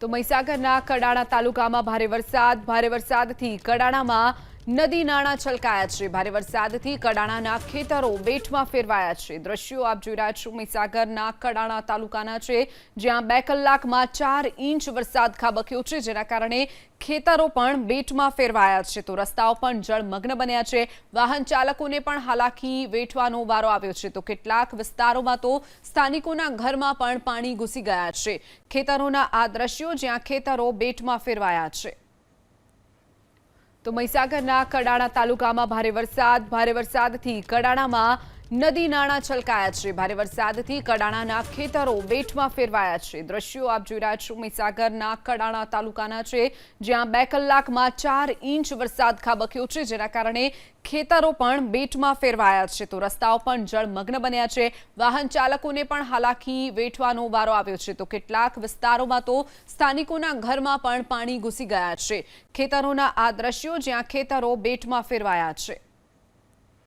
તો મહીસાગરના કડાણા તાલુકામાં ભારે વરસાદથી કડાણામાં નદી નાળા છલકાયા છે। ભારે વરસાદથી કડાણાના ખેતરો બેટમાં ફેરવાયા છે। દ્રશ્યો આપ જોઈ રહ્યા છો મહીસાગરના કડાણા તાલુકાના છે, જ્યાં 2 કલાકમાં 4 ઇંચ વરસાદ ખાબક્યો છે, જેના કારણે ખેતરો પણ બેટમાં ફેરવાયા છે। તો રસ્તાઓ પણ જળમગ્ન બન્યા છે। વાહન ચાલકોને પણ હાલાકી વેઠવાનો વારો આવ્યો છે। તો કેટલાક વિસ્તારોમાં તો સ્થાનિકોના ઘરમાં પણ પાણી ઘૂસી ગયા છે। ખેતરોના આ દ્રશ્યો જ્યાં ખેતરો બેટમાં ફેરવાયા છે। તો મહીસાગરના કડાણા તાલુકામાં ભારે વરસાદથી કડાણામાં નદી નાળા છલકાયા છે। ભારે વરસાદથી કડાણાના ખેતરો બેટમાં ફેરવાયા છે। દ્રશ્યો આપ જોઈ રહ્યા છો મહીસાગરના કડાણા તાલુકાના છે, જ્યાં 2 કલાકમાં 4 ઇંચ વરસાદ ખાબક્યો છે, જેના કારણે ખેતરો પણ બેટમાં ફેરવાયા છે। તો રસ્તાઓ પણ જળમગ્ન બન્યા છે। વાહન ચાલકોને પણ હાલાકી વેઠવાનો વારો આવ્યો છે। તો કેટલાક વિસ્તારોમાં તો સ્થાનિકોના ઘરમાં પણ પાણી ઘૂસી ગયા છે। ખેતરોના આ દ્રશ્યો જ્યાં ખેતરો બેટમાં ફેરવાયા છે।